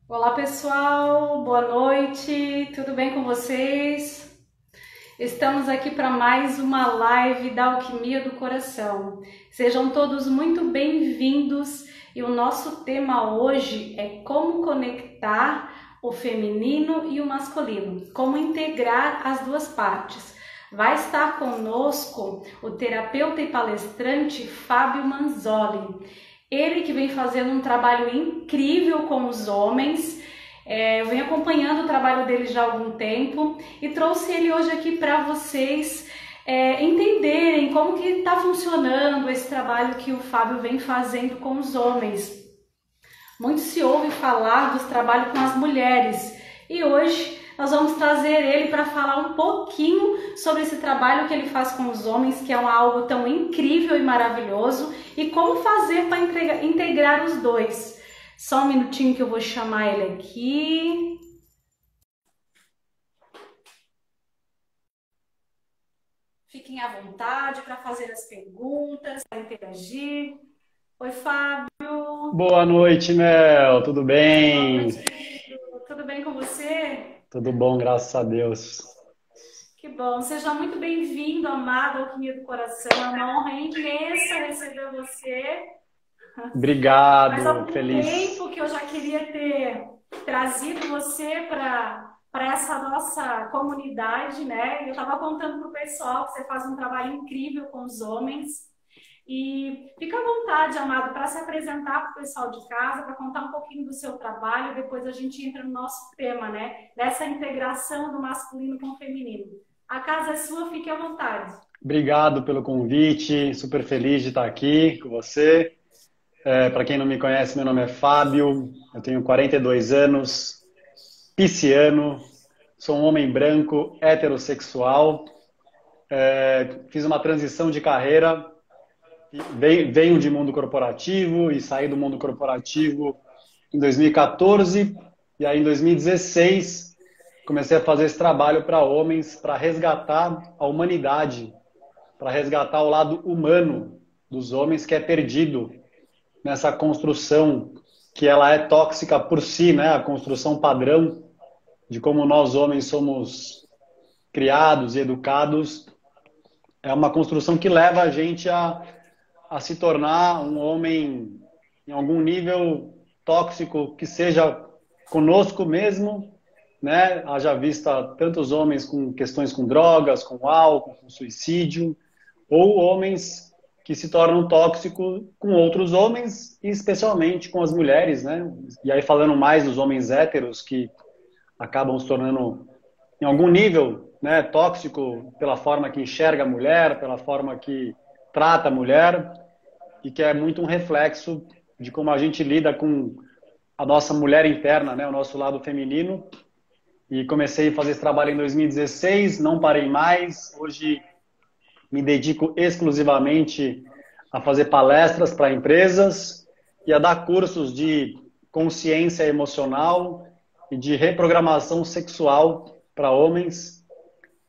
Olá pessoal, boa noite, tudo bem com vocês? Estamos aqui para mais uma live da Alquimia do Coração. Sejam todos muito bem-vindos e o nosso tema hoje é como conectar o feminino e o masculino, como integrar as duas partes. Vai estar conosco o terapeuta e palestrante Fábio Manzoli. Ele que vem fazendo um trabalho incrível com os homens. Eu venho acompanhando o trabalho dele já há algum tempo e trouxe ele hoje aqui para vocês entenderem como que está funcionando esse trabalho que o Fábio vem fazendo com os homens. Muito se ouve falar dos trabalhos com as mulheres e hoje nós vamos trazer ele para falar um pouquinho sobre esse trabalho que ele faz com os homens, que é algo tão incrível e maravilhoso, e como fazer para integrar os dois. Só um minutinho que eu vou chamar ele aqui. Fiquem à vontade para fazer as perguntas, para interagir. Oi, Fábio. Boa noite, Mel. Tudo Boa bem? noite, querido. Tudo bem com você? Tudo bom, graças a Deus. Que bom. Seja muito bem-vindo, amado Alquimia do Coração. É uma honra imensa receber você. Faz Obrigado, algum feliz. tempo que eu já queria ter trazido você para essa nossa comunidade, né? Eu estava contando para o pessoal que você faz um trabalho incrível com os homens. E fica à vontade, amado, para se apresentar para o pessoal de casa, para contar um pouquinho do seu trabalho, depois a gente entra no nosso tema, né? Dessa integração do masculino com o feminino. A casa é sua, fique à vontade. Obrigado pelo convite. Super feliz de estar aqui com você. Para quem não me conhece, meu nome é Fábio. Eu tenho 42 anos, pisciano, sou um homem branco, heterossexual. Fiz uma transição de carreira. Venho de mundo corporativo e saí do mundo corporativo em 2014, e aí em 2016 comecei a fazer esse trabalho para homens, para resgatar a humanidade, para resgatar o lado humano dos homens que é perdido nessa construção que ela é tóxica por si, né? A construção padrão de como nós homens somos criados e educados é uma construção que leva a gente a se tornar um homem em algum nível tóxico que seja conosco mesmo, né? Haja vista tantos homens com questões com drogas, com álcool, com suicídio, ou homens que se tornam tóxicos com outros homens, e especialmente com as mulheres, né? E aí falando mais dos homens héteros que acabam se tornando em algum nível, né, tóxico pela forma que enxerga a mulher, pela forma que trata a mulher, e que é muito um reflexo de como a gente lida com a nossa mulher interna, né, o nosso lado feminino. E comecei a fazer esse trabalho em 2016, não parei mais. Hoje me dedico exclusivamente a fazer palestras para empresas e a dar cursos de consciência emocional e de reprogramação sexual para homens.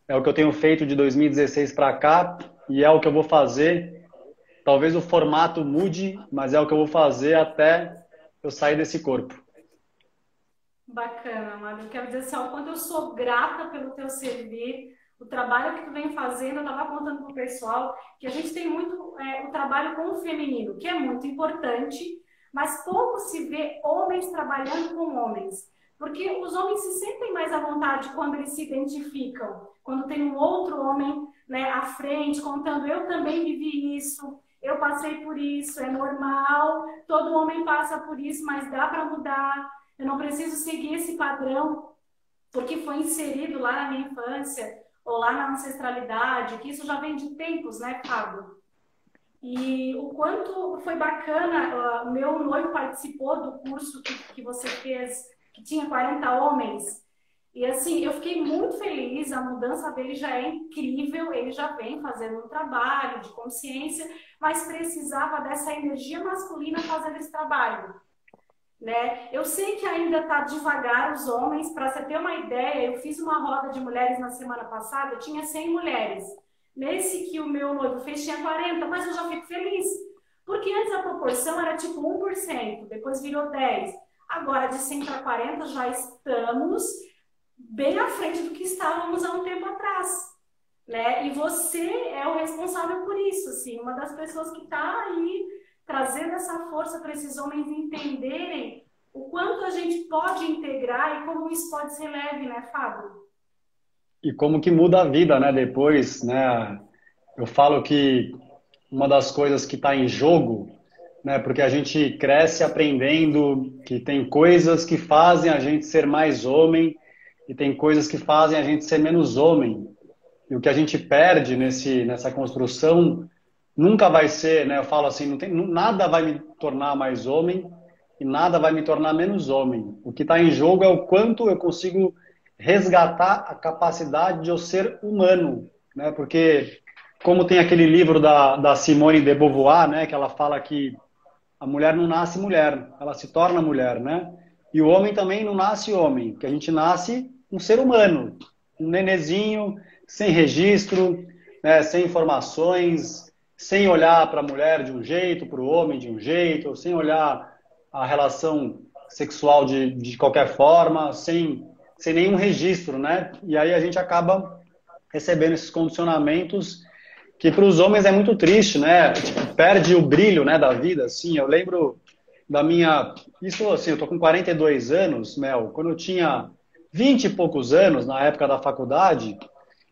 É o que eu tenho feito de 2016 para cá e é o que eu vou fazer. Talvez o formato mude, mas é o que eu vou fazer até eu sair desse corpo. Bacana, amado. Eu quero dizer assim, ó, quanto eu sou grata pelo teu servir, o trabalho que tu vem fazendo. Eu estava contando para o pessoal que a gente tem muito o trabalho com o feminino, que é muito importante, mas pouco se vê homens trabalhando com homens. Porque os homens se sentem mais à vontade quando eles se identificam, quando tem um outro homem, né, à frente, contando, eu também vivi isso, eu passei por isso, é normal, todo homem passa por isso, mas dá para mudar. Eu não preciso seguir esse padrão porque foi inserido lá na minha infância ou lá na ancestralidade, que isso já vem de tempos, né, Fábio? E o quanto foi bacana, o meu noivo participou do curso que você fez, que tinha 40 homens. E assim, eu fiquei muito feliz, a mudança dele já é incrível, ele já vem fazendo um trabalho de consciência, mas precisava dessa energia masculina fazendo esse trabalho, né? Eu sei que ainda está devagar os homens. Para você ter uma ideia, eu fiz uma roda de mulheres na semana passada, tinha 100 mulheres. Nesse que o meu noivo fez tinha 40, mas eu já fico feliz. Porque antes a proporção era tipo 1%, depois virou 10%. Agora, de 100 para 40, já estamos bem à frente do que estávamos há um tempo atrás, né? E você é o responsável por isso, assim, uma das pessoas que está aí trazendo essa força para esses homens entenderem o quanto a gente pode integrar e como isso pode ser leve, né, Fábio? E como que muda a vida, né? Depois, né? Eu falo que uma das coisas que está em jogo, né? Porque a gente cresce aprendendo que tem coisas que fazem a gente ser mais homem e tem coisas que fazem a gente ser menos homem. E o que a gente perde nessa construção nunca vai ser, né? Eu falo assim, não tem, nada vai me tornar mais homem e nada vai me tornar menos homem. O que está em jogo é o quanto eu consigo resgatar a capacidade de eu ser humano, né? Porque como tem aquele livro da Simone de Beauvoir, né? Que ela fala que a mulher não nasce mulher, ela se torna mulher, né? E o homem também não nasce homem, que a gente nasce um ser humano, um nenezinho, sem registro, né, sem informações, sem olhar para a mulher de um jeito, para o homem de um jeito, sem olhar a relação sexual de qualquer forma, sem nenhum registro, né? E aí a gente acaba recebendo esses condicionamentos que para os homens é muito triste, né? Tipo, perde o brilho, né, da vida, assim. Eu lembro da minha... Isso, assim, eu tô com 42 anos, Mel. Quando eu tinha 20 e poucos anos, na época da faculdade,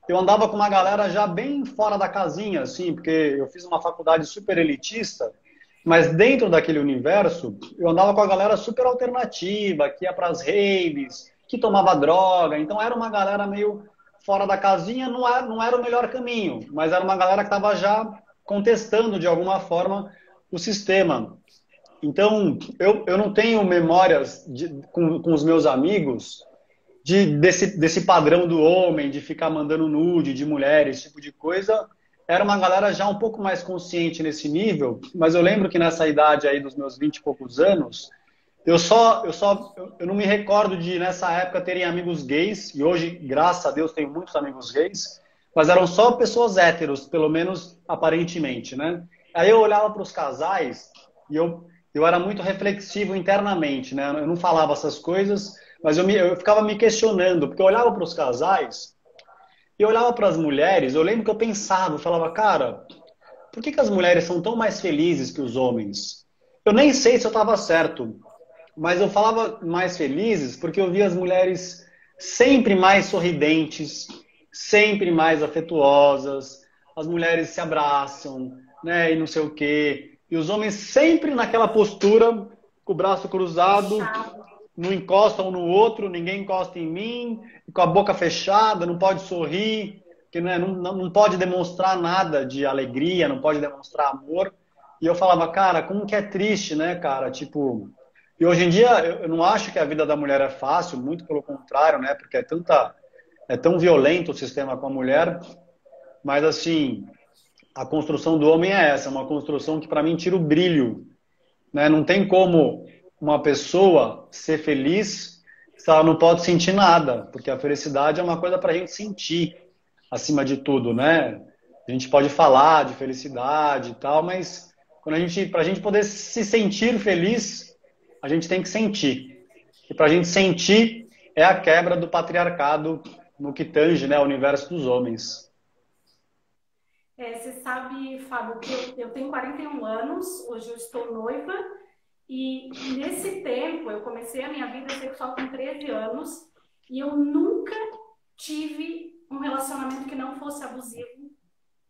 eu andava com uma galera já bem fora da casinha, assim, porque eu fiz uma faculdade super elitista, mas dentro daquele universo, eu andava com a galera super alternativa, que ia para as raves, que tomava droga. Então era uma galera meio fora da casinha, não era o melhor caminho, mas era uma galera que estava já contestando de alguma forma o sistema. Então eu não tenho memórias com os meus amigos desse padrão do homem, de ficar mandando nude de mulher, esse tipo de coisa. Era uma galera já um pouco mais consciente nesse nível, mas eu lembro que nessa idade aí dos meus 20 e poucos anos, eu não me recordo de nessa época terem amigos gays, e hoje, graças a Deus, tenho muitos amigos gays, mas eram só pessoas héteros, pelo menos aparentemente, né? Aí eu olhava para os casais e eu era muito reflexivo internamente, né? Eu não falava essas coisas, mas eu ficava me questionando, porque eu olhava para os casais e eu olhava para as mulheres, eu lembro que eu pensava, eu falava, cara, por que as mulheres são tão mais felizes que os homens? Eu nem sei se eu estava certo, mas eu falava mais felizes porque eu via as mulheres sempre mais sorridentes, sempre mais afetuosas, as mulheres se abraçam, né, e não sei o quê. E os homens sempre naquela postura, com o braço cruzado, Fechado. não encostam um no outro, ninguém encosta em mim, com a boca fechada, não pode sorrir, que né, não pode demonstrar nada de alegria, não pode demonstrar amor. E eu falava, cara, como que é triste, né, cara? Tipo, e hoje em dia eu não acho que a vida da mulher é fácil, muito pelo contrário, né? Porque é tão violento o sistema com a mulher, mas assim, a construção do homem é essa, uma construção que para mim tira o brilho, né? Não tem como uma pessoa ser feliz se ela não pode sentir nada, porque a felicidade é uma coisa para a gente sentir, acima de tudo, né? A gente pode falar de felicidade e tal, mas para a gente poder se sentir feliz, a gente tem que sentir. E para a gente sentir é a quebra do patriarcado no que tange, né, o universo dos homens. Você sabe, Fábio, que eu tenho 41 anos, hoje eu estou noiva, e nesse tempo eu comecei a minha vida sexual com 13 anos e eu nunca tive um relacionamento que não fosse abusivo,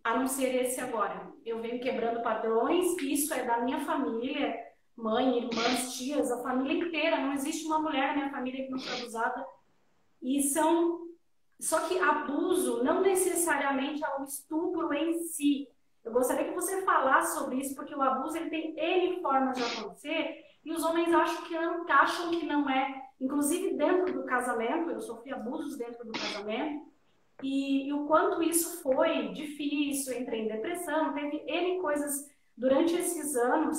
a não ser esse agora. Eu venho quebrando padrões, isso é da minha família, mãe, irmãs, tias, a família inteira. Não existe uma mulher na minha família que não foi abusada. E são... Só que abuso não necessariamente é o estupro em si. Eu gostaria que você falasse sobre isso, porque o abuso ele tem N formas de acontecer e os homens acham que não é. Inclusive dentro do casamento, eu sofri abusos dentro do casamento, e o quanto isso foi difícil, entrei em depressão, teve N coisas durante esses anos,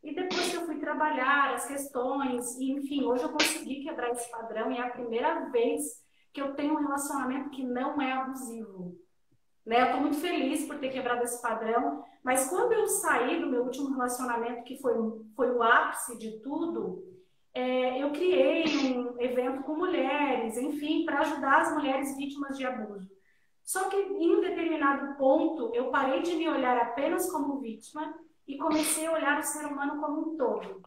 e depois que eu fui trabalhar as questões, e enfim, hoje eu consegui quebrar esse padrão, e é a primeira vez que eu tenho um relacionamento que não é abusivo. Né? Eu estou muito feliz por ter quebrado esse padrão, mas quando eu saí do meu último relacionamento, que foi o ápice de tudo, eu criei um evento com mulheres, enfim, para ajudar as mulheres vítimas de abuso. Só que em um determinado ponto, eu parei de me olhar apenas como vítima e comecei a olhar o ser humano como um todo.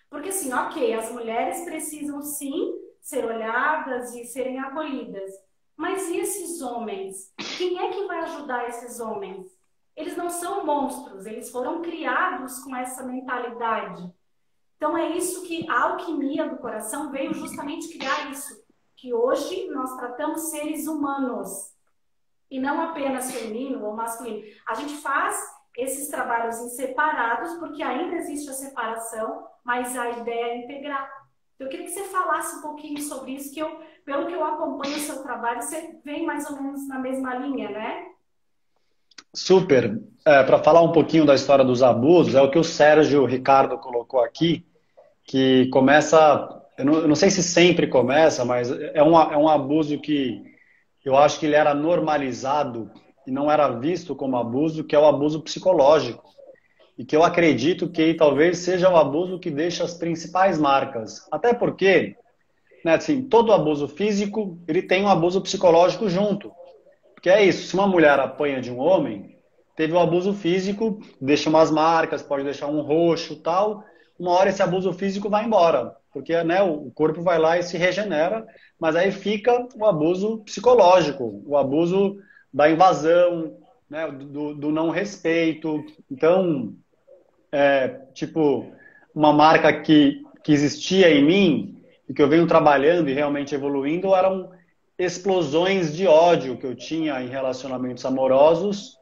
Porque assim, ok, as mulheres precisam sim ser olhadas e serem acolhidas. Mas e esses homens? Quem é que vai ajudar esses homens? Eles não são monstros, eles foram criados com essa mentalidade. Então é isso que a alquimia do coração veio justamente criar isso. Que hoje nós tratamos seres humanos e não apenas feminino ou masculino. A gente faz esses trabalhos em separados porque ainda existe a separação, mas a ideia é integrar. Então, eu queria que você falasse um pouquinho sobre isso, que pelo que eu acompanho o seu trabalho, você vem mais ou menos na mesma linha, né? Super. Para falar um pouquinho da história dos abusos, é o que o Sérgio Ricardo colocou aqui, que começa, eu não sei se sempre começa, mas é um abuso que eu acho que ele era normalizado e não era visto como abuso, que é o abuso psicológico. E que eu acredito que talvez seja o abuso que deixa as principais marcas. Até porque, né, assim, todo abuso físico, ele tem um abuso psicológico junto. Porque é isso, se uma mulher apanha de um homem, teve um abuso físico, deixa umas marcas, pode deixar um roxo e tal, uma hora esse abuso físico vai embora, porque né, o corpo vai lá e se regenera, mas aí fica o abuso psicológico, o abuso da invasão, né, do não respeito. Então, tipo, uma marca que existia em mim e que eu venho trabalhando e realmente evoluindo eram explosões de ódio que eu tinha em relacionamentos amorosos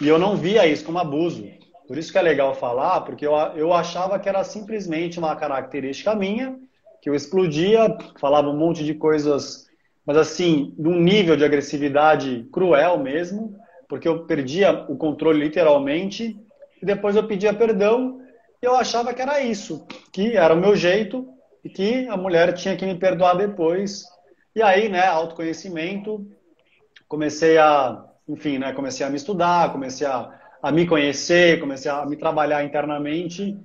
e eu não via isso como abuso. Por isso que é legal falar, porque eu achava que era simplesmente uma característica minha, que eu explodia, falava um monte de coisas, mas assim, de um nível de agressividade cruel mesmo, porque eu perdia o controle literalmente, e depois eu pedia perdão, e eu achava que era isso, que era o meu jeito, e que a mulher tinha que me perdoar depois. E aí, né, autoconhecimento, comecei a, enfim, né, comecei a me estudar, comecei a me conhecer, comecei a me trabalhar internamente,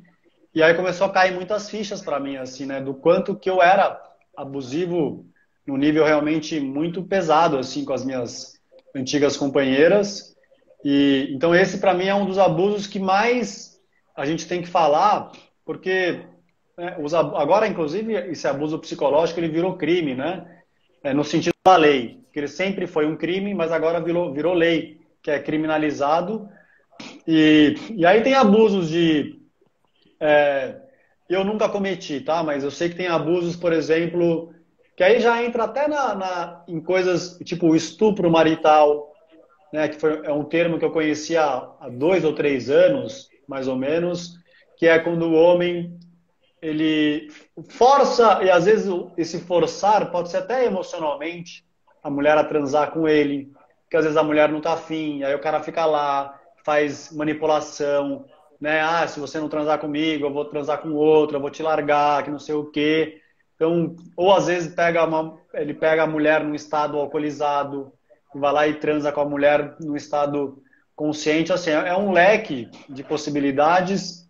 e aí começou a cair muitas fichas para mim, assim, né, do quanto que eu era abusivo num nível realmente muito pesado, assim, com as minhas antigas companheiras. E então esse para mim é um dos abusos que mais a gente tem que falar, porque né, agora, inclusive, esse abuso psicológico ele virou crime, né? No sentido da lei, que ele sempre foi um crime, mas agora virou lei, que é criminalizado. E aí tem abusos de... eu nunca cometi, tá? Mas eu sei que tem abusos, por exemplo, que aí já entra até em coisas tipo estupro marital, né? Que é um termo que eu conhecia há 2 ou 3 anos, mais ou menos, que é quando o homem ele força, e às vezes esse forçar pode ser até emocionalmente, a mulher a transar com ele, porque às vezes a mulher não tá afim, aí o cara fica lá, faz manipulação, né? Ah, se você não transar comigo, eu vou transar com outro, eu vou te largar, que não sei o quê. Então, ou às vezes ele pega a mulher num estado alcoolizado, e vai lá e transa com a mulher num estado consciente, assim, é um leque de possibilidades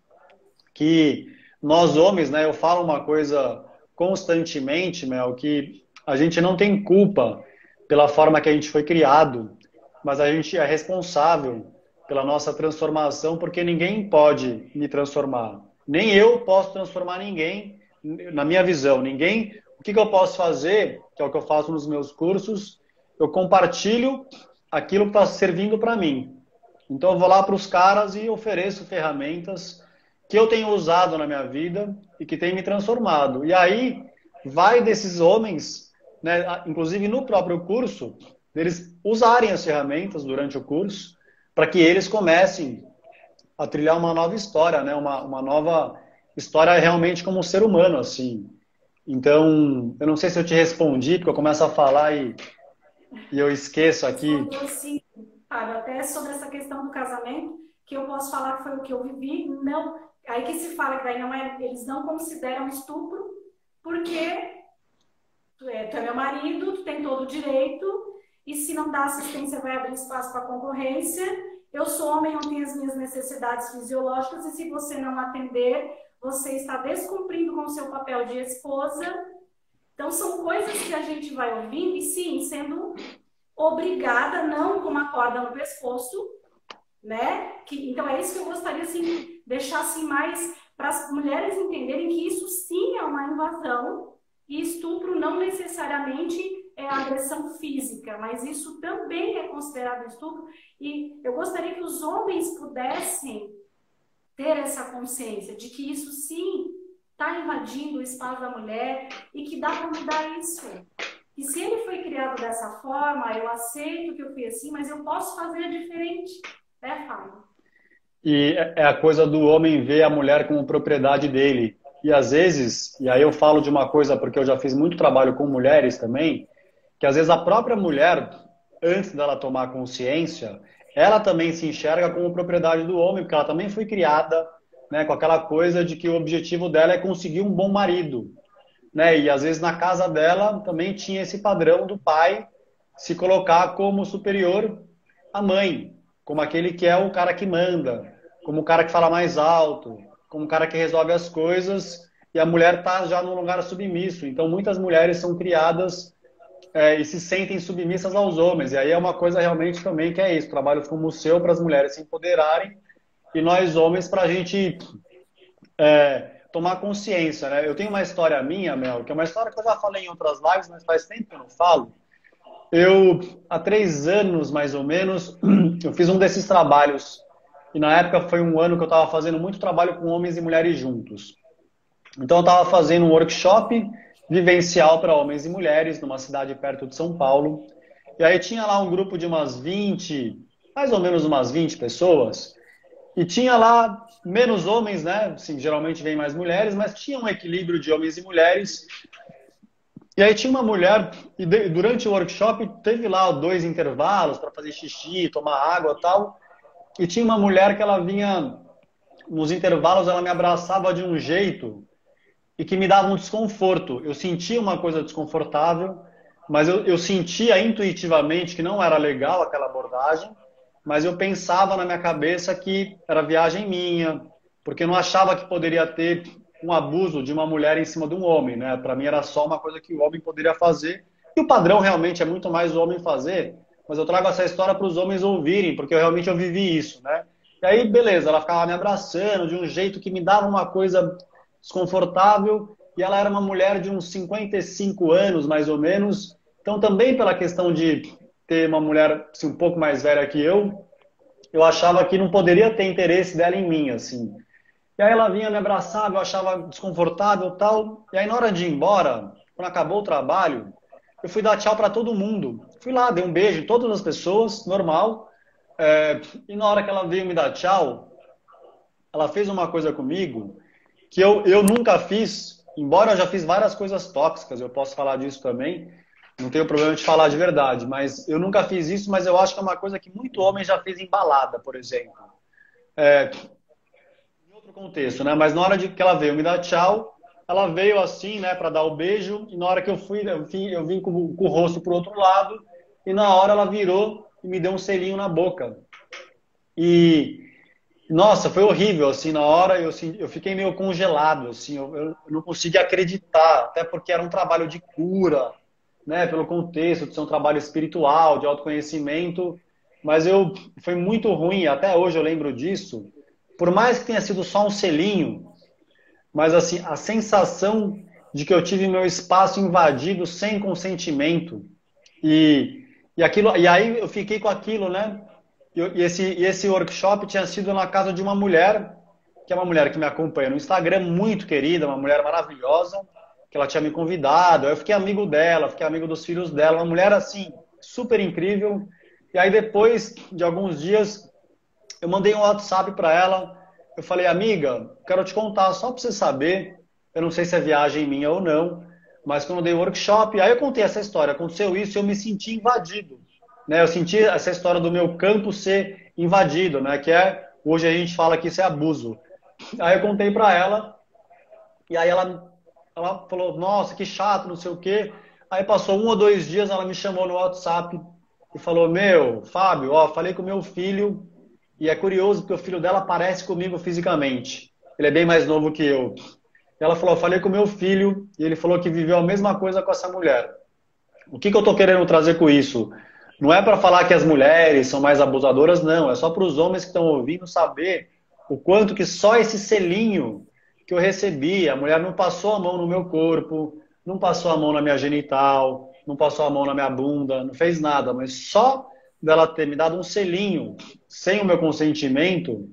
que nós homens, né, eu falo uma coisa constantemente, Mel, que a gente não tem culpa pela forma que a gente foi criado, mas a gente é responsável pela nossa transformação, porque ninguém pode me transformar. Nem eu posso transformar ninguém, na minha visão. Ninguém. O que eu posso fazer, que é o que eu faço nos meus cursos, eu compartilho aquilo que está servindo para mim. Então eu vou lá para os caras e ofereço ferramentas que eu tenho usado na minha vida e que tem me transformado. E aí vai desses homens, né, inclusive no próprio curso, eles usarem as ferramentas durante o curso para que eles comecem a trilhar uma nova história, né, uma nova história realmente como um ser humano, assim. Então, eu não sei se eu te respondi, porque eu começo a falar e eu esqueço aqui. Respondeu sim, Fábio, até sobre essa questão do casamento, que eu posso falar que foi o que eu vivi, não, aí que se fala que daí não é, eles não consideram estupro, porque tu é meu marido, tu tem todo o direito, e se não dá assistência vai abrir espaço para concorrência, eu sou homem, eu tenho as minhas necessidades fisiológicas, e se você não atender, você está descumprindo com o seu papel de esposa. Então, são coisas que a gente vai ouvindo e, sim, sendo obrigada, não com uma corda no pescoço, né? Então, é isso que eu gostaria, assim, deixar assim, mais para as mulheres entenderem que isso, sim, é uma invasão e estupro não necessariamente é agressão física, mas isso também é considerado estupro. E eu gostaria que os homens pudessem ter essa consciência de que isso, sim, está invadindo o espaço da mulher e que dá para mudar isso. E se ele foi criado dessa forma, eu aceito que eu fui assim, mas eu posso fazer diferente, né, Fábio? E é a coisa do homem ver a mulher como propriedade dele. E às vezes, e aí eu falo de uma coisa porque eu já fiz muito trabalho com mulheres também, que às vezes a própria mulher, antes dela tomar consciência, ela também se enxerga como propriedade do homem, porque ela também foi criada, né, com aquela coisa de que o objetivo dela é conseguir um bom marido, né? E às vezes na casa dela também tinha esse padrão do pai se colocar como superior à mãe, como aquele que é o cara que manda, como o cara que fala mais alto, como o cara que resolve as coisas, e a mulher está já num lugar submisso. Então muitas mulheres são criadas e se sentem submissas aos homens. E aí é uma coisa realmente também que é isso, trabalho como o seu para as mulheres se empoderarem e nós homens para a gente tomar consciência, né? Eu tenho uma história minha, Mel, que é uma história que eu já falei em outras lives, mas faz tempo que eu não falo. Eu, há 3 anos, mais ou menos, eu fiz um desses trabalhos. E na época foi um ano que eu estava fazendo muito trabalho com homens e mulheres juntos. Então eu estava fazendo um workshop vivencial para homens e mulheres numa cidade perto de São Paulo. E aí tinha lá um grupo de umas 20, mais ou menos umas 20 pessoas. E tinha lá menos homens, né? Assim, geralmente vem mais mulheres, mas tinha um equilíbrio de homens e mulheres. E aí tinha uma mulher, e durante o workshop teve lá 2 intervalos para fazer xixi, tomar água e tal. E tinha uma mulher que ela vinha, nos intervalos, ela me abraçava de um jeito e que me dava um desconforto. Eu sentia uma coisa desconfortável, mas eu sentia intuitivamente que não era legal aquela abordagem, mas eu pensava na minha cabeça que era viagem minha, porque eu não achava que poderia ter um abuso de uma mulher em cima de um homem, né? Para mim era só uma coisa que o homem poderia fazer, e o padrão realmente é muito mais o homem fazer, mas eu trago essa história para os homens ouvirem, porque eu realmente eu vivi isso, né? E aí, beleza, ela ficava me abraçando de um jeito que me dava uma coisa desconfortável, e ela era uma mulher de uns 55 anos, mais ou menos. Então, também pela questão de ter uma mulher assim, um pouco mais velha que eu achava que não poderia ter interesse dela em mim, assim. E aí ela vinha me abraçava, eu achava desconfortável e tal. E aí na hora de ir embora, quando acabou o trabalho, eu fui dar tchau para todo mundo. Fui lá, dei um beijo em todas as pessoas, normal. E na hora que ela veio me dar tchau, ela fez uma coisa comigo que eu nunca fiz, embora eu já fiz várias coisas tóxicas, eu posso falar disso também, não tenho problema de falar de verdade, mas eu nunca fiz isso, mas eu acho que é uma coisa que muito homem já fez em balada, por exemplo. Em outro contexto, né? Mas na hora de que ela veio me dar tchau, ela veio assim, né, para dar o beijo, e na hora que eu vim com o rosto pro outro lado, e na hora ela virou e me deu um selinho na boca. E nossa, foi horrível, assim, na hora eu fiquei meio congelado, assim, eu não conseguia acreditar, até porque era um trabalho de cura, né, pelo contexto de ser um trabalho espiritual, de autoconhecimento, mas foi muito ruim, até hoje eu lembro disso, por mais que tenha sido só um selinho, mas assim, a sensação de que eu tive meu espaço invadido sem consentimento, e aí eu fiquei com aquilo, né? E esse workshop tinha sido na casa de uma mulher, que é uma mulher que me acompanha no Instagram, muito querida, uma mulher maravilhosa, que ela tinha me convidado. Eu fiquei amigo dela, fiquei amigo dos filhos dela, uma mulher assim, super incrível. E aí depois de alguns dias, eu mandei um WhatsApp para ela. Eu falei, amiga, quero te contar, só para você saber, eu não sei se é viagem minha ou não, mas quando eu dei o workshop, aí eu contei essa história, aconteceu isso e eu me senti invadido, né? Eu senti essa história do meu campo ser invadido, né? Que hoje a gente fala que isso é abuso. Aí eu contei para ela, e aí ela falou, nossa, que chato, não sei o quê. Aí passou 1 ou 2 dias, ela me chamou no WhatsApp e falou, Fábio, ó, falei com o meu filho, e é curioso porque o filho dela parece comigo fisicamente. ele é bem mais novo que eu. Ela falou, eu falei com meu filho e ele falou que viveu a mesma coisa com essa mulher. O que eu estou querendo trazer com isso? Não é para falar que as mulheres são mais abusadoras, não. É só para os homens que estão ouvindo saber o quanto que só esse selinho que eu recebi, a mulher não passou a mão no meu corpo, não passou a mão na minha genital, não passou a mão na minha bunda, não fez nada, mas só dela ter me dado um selinho sem o meu consentimento,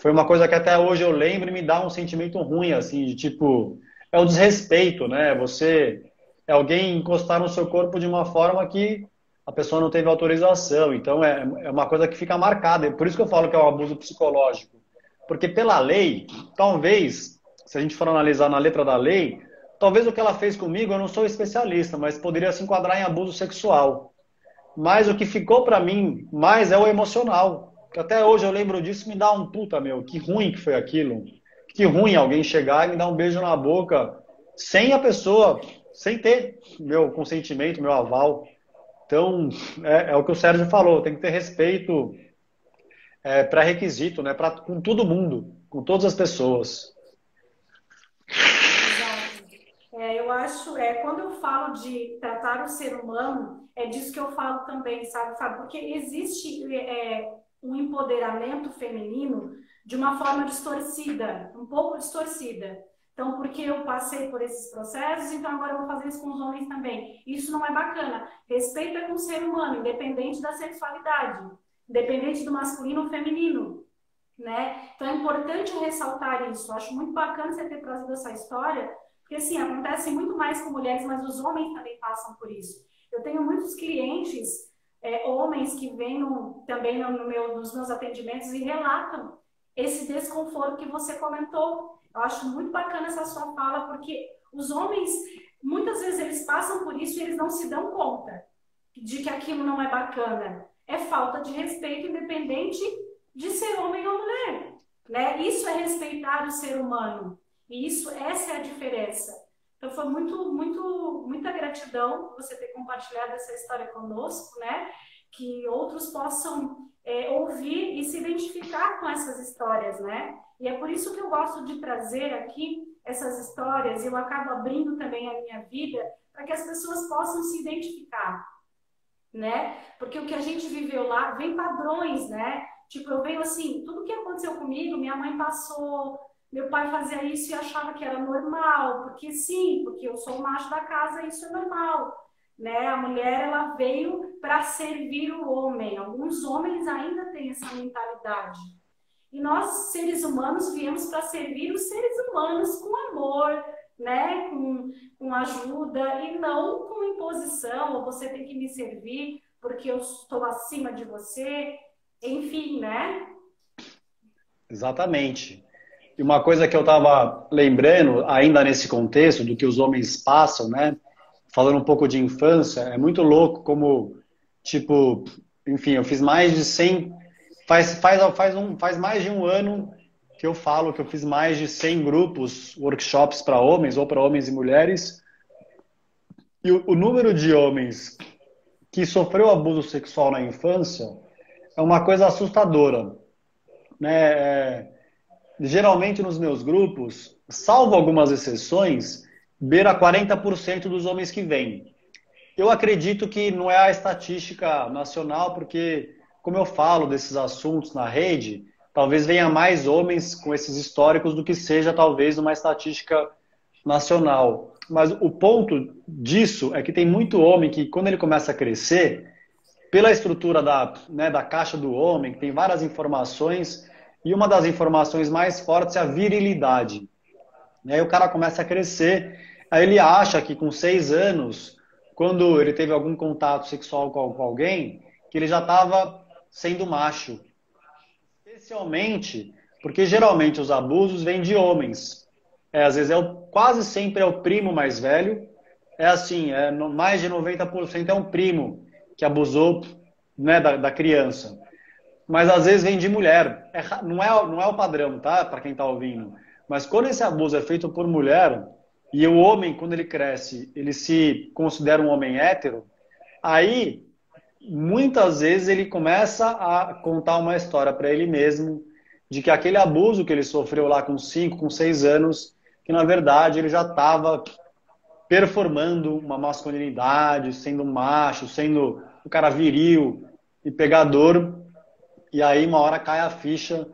foi uma coisa que até hoje eu lembro e me dá um sentimento ruim, assim, de tipo, é o desrespeito, né? Você é alguém encostar no seu corpo de uma forma que a pessoa não teve autorização. Então é uma coisa que fica marcada. Por isso que eu falo que é um abuso psicológico. Porque pela lei, talvez, se a gente for analisar na letra da lei, talvez o que ela fez comigo, eu não sou especialista, mas poderia se enquadrar em abuso sexual. Mas o que ficou pra mim mais é o emocional. Que até hoje eu lembro disso e me dá um puta, meu, que ruim que foi aquilo. Que ruim alguém chegar e me dar um beijo na boca sem a pessoa, sem ter meu consentimento, meu aval. Então, é o que o Sérgio falou, tem que ter respeito, pré-requisito, né, com todo mundo, com todas as pessoas. Exato. Eu acho, quando eu falo de tratar o ser humano, é disso que eu falo também, sabe, Fábio? Porque existe um empoderamento feminino de uma forma distorcida, um pouco distorcida. Então, porque eu passei por esses processos, então agora eu vou fazer isso com os homens também. Isso não é bacana. Respeito é com o ser humano, independente da sexualidade, independente do masculino ou feminino, né? Então é importante ressaltar isso. Eu acho muito bacana você ter trazido essa história, porque assim, acontece muito mais com mulheres, mas os homens também passam por isso. Eu tenho muitos clientes, homens que vêm também nos meus atendimentos e relatam esse desconforto que você comentou. Eu acho muito bacana essa sua fala, porque os homens, muitas vezes eles passam por isso e eles não se dão conta de que aquilo não é bacana. É falta de respeito, independente de ser homem ou mulher, né? Isso é respeitar o ser humano. E essa é a diferença. Então foi muita gratidão por você ter compartilhado essa história conosco, né? Que outros possam ouvir e se identificar com essas histórias, né? E é por isso que eu gosto de trazer aqui essas histórias. Eu acabo abrindo também a minha vida para que as pessoas possam se identificar, né? Porque o que a gente viveu lá vem padrões, né? Tipo, eu venho assim, tudo que aconteceu comigo, minha mãe passou, meu pai fazia isso e achava que era normal, porque sim, porque eu sou o macho da casa, isso é normal, né? A mulher, ela veio para servir o homem. Alguns homens ainda têm essa mentalidade. E nós, seres humanos, viemos para servir os seres humanos com amor, né? Com ajuda e não com imposição, ou você tem que me servir porque eu estou acima de você, enfim, né? Exatamente. E uma coisa que eu estava lembrando, ainda nesse contexto, do que os homens passam, né? Falando um pouco de infância, é muito louco como, tipo, enfim, eu fiz mais de 100. Faz mais de um ano que eu falo que eu fiz mais de 100 grupos, workshops para homens ou para homens e mulheres. E o número de homens que sofreu abuso sexual na infância é uma coisa assustadora, né? Geralmente nos meus grupos, salvo algumas exceções, beira 40% dos homens que vêm. Eu acredito que não é a estatística nacional, porque, como eu falo desses assuntos na rede, talvez venha mais homens com esses históricos do que seja, talvez, uma estatística nacional. Mas o ponto disso é que tem muito homem que, quando ele começa a crescer, pela estrutura da caixa do homem, que tem várias informações, e uma das informações mais fortes é a virilidade. E aí o cara começa a crescer, aí ele acha que com 6 anos, quando ele teve algum contato sexual com alguém, que ele já estava sendo macho. Especialmente porque geralmente os abusos vêm de homens. Às vezes quase sempre é o primo mais velho. É assim, mais de 90% é um primo que abusou, né, da criança. Mas às vezes vem de mulher. Não é o padrão, tá? Para quem está ouvindo. Mas quando esse abuso é feito por mulher, e o homem, quando ele cresce, ele se considera um homem hétero, aí muitas vezes ele começa a contar uma história para ele mesmo de que aquele abuso que ele sofreu lá com 5, com 6 anos, que na verdade ele já estava performando uma masculinidade, sendo um macho, sendo um cara viril e pegador, e aí uma hora cai a ficha,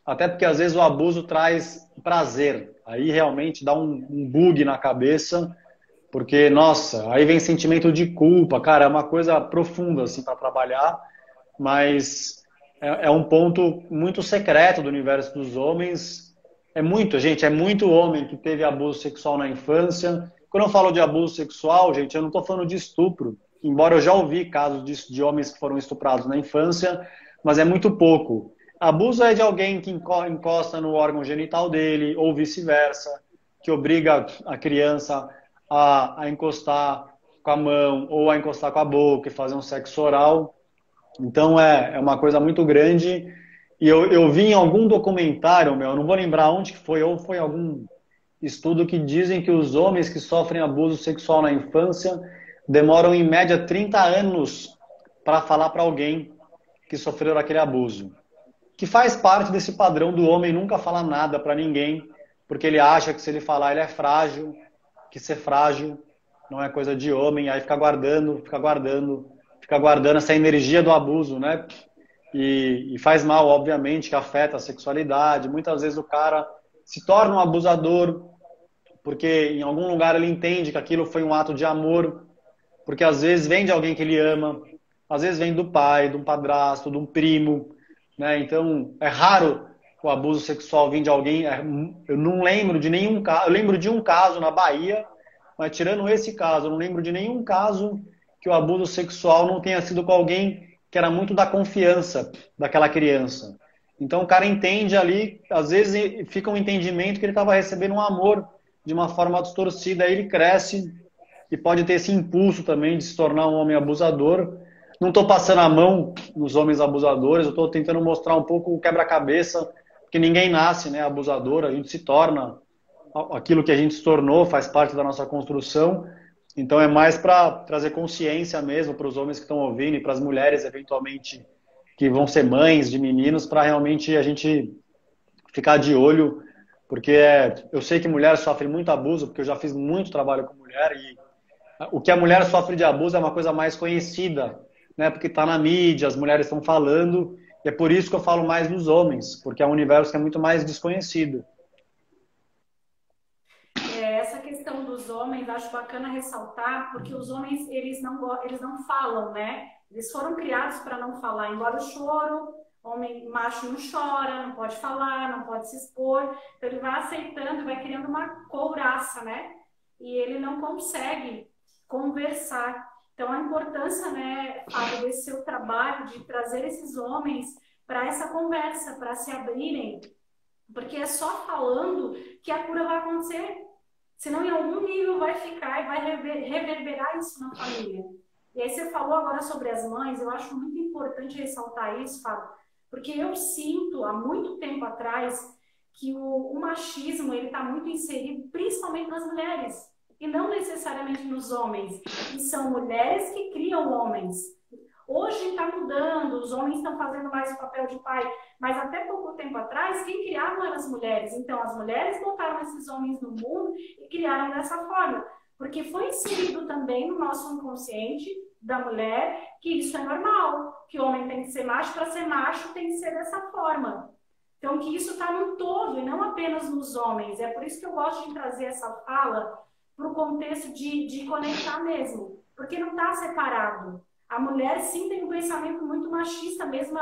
até porque às vezes o abuso traz prazer, aí realmente dá um bug na cabeça, porque, nossa, aí vem sentimento de culpa, cara, é uma coisa profunda assim para trabalhar, mas é um ponto muito secreto do universo dos homens. É muito, gente, é muito homem que teve abuso sexual na infância. Quando eu falo de abuso sexual, gente, eu não estou falando de estupro, embora eu já ouvi casos de homens que foram estuprados na infância, mas é muito pouco. Abuso é de alguém que encosta no órgão genital dele, ou vice-versa, que obriga a criança a encostar com a mão, ou a encostar com a boca e fazer um sexo oral. Então é uma coisa muito grande. E eu vi em algum documentário, meu, eu não vou lembrar onde que foi, ou foi algum estudo que dizem que os homens que sofrem abuso sexual na infância demoram em média 30 anos para falar para alguém que sofreu aquele abuso. Que faz parte desse padrão do homem nunca falar nada para ninguém, porque ele acha que se ele falar ele é frágil, que ser frágil não é coisa de homem, aí fica guardando, fica guardando essa energia do abuso, né? E faz mal, obviamente, que afeta a sexualidade. Muitas vezes o cara se torna um abusador porque em algum lugar ele entende que aquilo foi um ato de amor, porque às vezes vem de alguém que ele ama, às vezes vem do pai, de um padrasto, de um primo, né? Então é raro o abuso sexual vir de alguém. Eu não lembro de nenhum caso, eu lembro de um caso na Bahia, mas tirando esse caso, eu não lembro de nenhum caso que o abuso sexual não tenha sido com alguém que era muito da confiança daquela criança. Então o cara entende ali, às vezes fica um entendimento que ele estava recebendo um amor de uma forma distorcida, aí ele cresce e pode ter esse impulso também de se tornar um homem abusador. Não estou passando a mão nos homens abusadores, eu estou tentando mostrar um pouco o quebra-cabeça, porque ninguém nasce, né, abusador, a gente se torna aquilo que a gente se tornou, faz parte da nossa construção. Então é mais para trazer consciência mesmo para os homens que estão ouvindo e para as mulheres, eventualmente, que vão ser mães de meninos, para realmente a gente ficar de olho, porque eu sei que mulher sofre muito abuso, porque eu já fiz muito trabalho com mulher, e o que a mulher sofre de abuso é uma coisa mais conhecida, né? Porque está na mídia, as mulheres estão falando, e é por isso que eu falo mais dos homens, porque é um universo que é muito mais desconhecido. Essa questão dos homens, acho bacana ressaltar, porque os homens, eles não falam, né? Eles foram criados para não falar, embora o choro, homem macho não chora, não pode falar, não pode se expor, então ele vai aceitando, vai criando uma couraça, né? E ele não consegue conversar. Então a importância, né, Fábio, desse seu trabalho de trazer esses homens para essa conversa, para se abrirem, porque é só falando que a cura vai acontecer. Senão, em algum nível vai ficar e vai reverberar isso na família. E aí você falou agora sobre as mães, eu acho muito importante ressaltar isso, Fábio, porque eu sinto, há muito tempo atrás, que o machismo está muito inserido, principalmente nas mulheres, e não necessariamente nos homens. E são mulheres que criam homens. Hoje está mudando, os homens estão fazendo mais o papel de pai, mas até pouco tempo atrás, quem criava eram as mulheres. Então, as mulheres botaram esses homens no mundo e criaram dessa forma. Porque foi inserido também no nosso inconsciente da mulher que isso é normal, que o homem tem que ser macho, para ser macho tem que ser dessa forma. Então, que isso está no todo e não apenas nos homens. É por isso que eu gosto de trazer essa fala para o contexto de conectar mesmo, porque não está separado. A mulher, sim, tem um pensamento muito machista, mesmo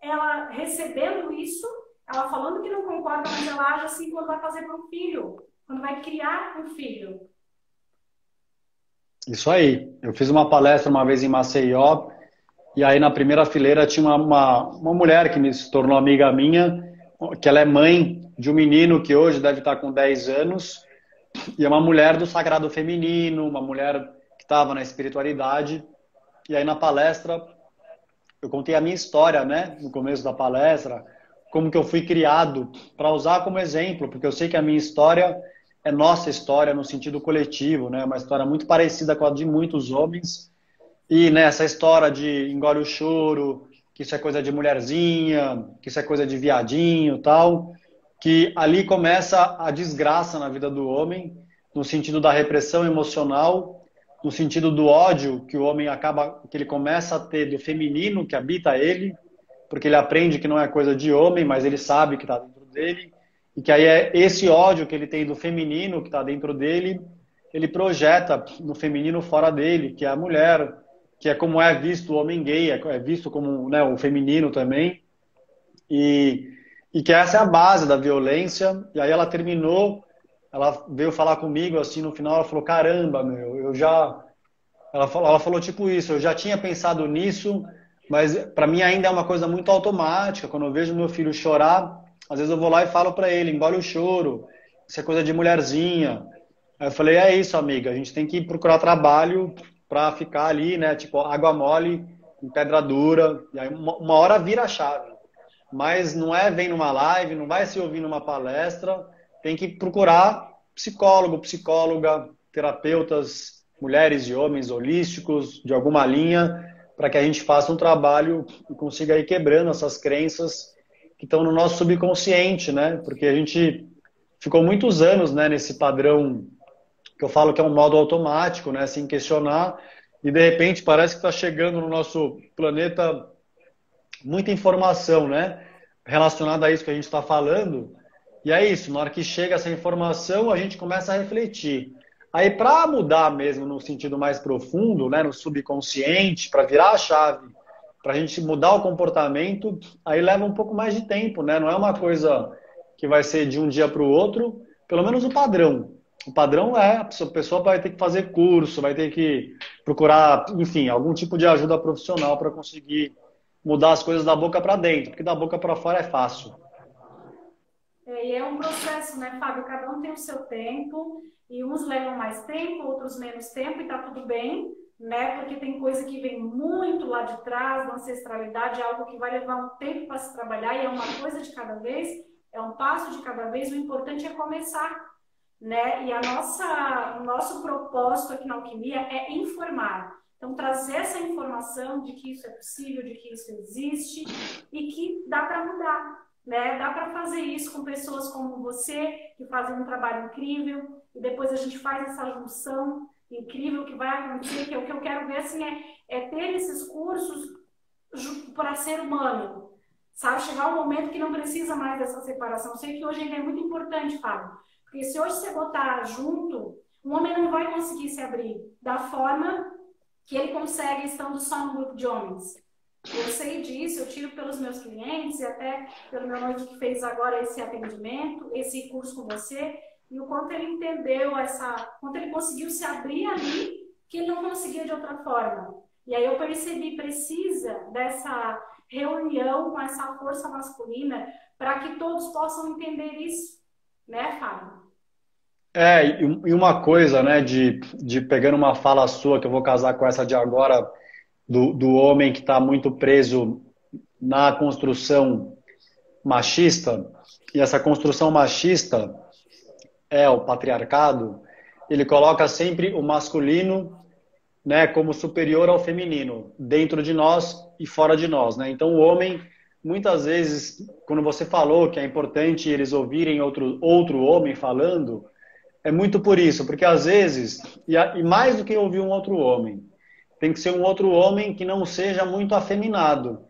ela recebendo isso, ela falando que não concorda, mas ela age assim quando vai fazer para um filho, quando vai criar um filho. Isso aí. Eu fiz uma palestra uma vez em Maceió, e aí na primeira fileira tinha uma mulher que se tornou amiga minha, que ela é mãe de um menino que hoje deve estar com 10 anos, e é uma mulher do sagrado feminino, uma mulher que estava na espiritualidade. E aí na palestra eu contei a minha história, né, no começo da palestra, como que eu fui criado, para usar como exemplo, porque eu sei que a minha história é nossa história no sentido coletivo, né, uma história muito parecida com a de muitos homens. E nessa história de engole o choro, que isso é coisa de mulherzinha, que isso é coisa de viadinho e tal, que ali começa a desgraça na vida do homem, no sentido da repressão emocional, no sentido do ódio que o homem acaba, que ele começa a ter do feminino que habita ele, porque ele aprende que não é coisa de homem, mas ele sabe que está dentro dele, e que aí é esse ódio que ele tem do feminino que está dentro dele, ele projeta no feminino fora dele, que é a mulher, que é como é visto o homem gay, é visto como, né, o feminino também, e, e que essa é a base da violência. E aí ela terminou, ela veio falar comigo assim no final, ela falou, caramba, meu, eu já... ela falou tipo isso, eu já tinha pensado nisso, mas para mim ainda é uma coisa muito automática. Quando eu vejo meu filho chorar, às vezes eu vou lá e falo para ele, engole o choro, isso é coisa de mulherzinha. Aí eu falei, é isso, amiga, a gente tem que procurar trabalho para ficar ali, né, tipo água mole em pedra dura, e aí uma hora vira a chave. Mas não é vem numa live, não vai se ouvir numa palestra, tem que procurar psicólogo, psicóloga, terapeutas, mulheres e homens holísticos, de alguma linha, para que a gente faça um trabalho e consiga ir quebrando essas crenças que estão no nosso subconsciente, né? Porque a gente ficou muitos anos, né, nesse padrão que eu falo que é um modo automático, né, sem questionar, e de repente parece que está chegando no nosso planeta muita informação, né, relacionada a isso que a gente está falando. E é isso, na hora que chega essa informação, a gente começa a refletir. Aí, para mudar mesmo no sentido mais profundo, né, no subconsciente, para virar a chave, para a gente mudar o comportamento, aí leva um pouco mais de tempo, né? Não é uma coisa que vai ser de um dia para o outro, pelo menos o padrão. O padrão é, a pessoa vai ter que fazer curso, vai ter que procurar, enfim, algum tipo de ajuda profissional para conseguir mudar as coisas da boca para dentro, porque da boca para fora é fácil. E é um processo, né, Fábio? Cada um tem o seu tempo, e uns levam mais tempo, outros menos tempo, e tá tudo bem, né? Porque tem coisa que vem muito lá de trás, da ancestralidade, é algo que vai levar um tempo para se trabalhar, e é uma coisa de cada vez, é um passo de cada vez, o importante é começar, né? E o nosso propósito aqui na Alquimia é informar. Então, trazer essa informação de que isso é possível, de que isso existe e que dá para mudar, né? Dá para fazer isso com pessoas como você, que fazem um trabalho incrível, e depois a gente faz essa junção incrível que vai acontecer, que é o que eu quero ver, assim, é ter esses cursos para ser humano, sabe? Chegar um momento que não precisa mais dessa separação. Eu sei que hoje ainda é muito importante, Fábio, porque se hoje você botar junto, um homem não vai conseguir se abrir da forma que ele consegue estando só no grupo de homens. Eu sei disso, eu tiro pelos meus clientes e até pelo meu noivo que fez agora esse atendimento, esse curso com você, e o quanto ele entendeu quanto ele conseguiu se abrir ali, que ele não conseguia de outra forma. E aí eu percebi, precisa dessa reunião com essa força masculina para que todos possam entender isso, né, Fábio? E uma coisa, né, de pegando uma fala sua, que eu vou casar com essa de agora, do homem que está muito preso na construção machista, e essa construção machista é o patriarcado, ele coloca sempre o masculino, né, como superior ao feminino, dentro de nós e fora de nós, né? Então o homem, muitas vezes, quando você falou que é importante eles ouvirem outro homem falando, é muito por isso, porque às vezes, e mais do que ouvir um outro homem, tem que ser um outro homem que não seja muito afeminado.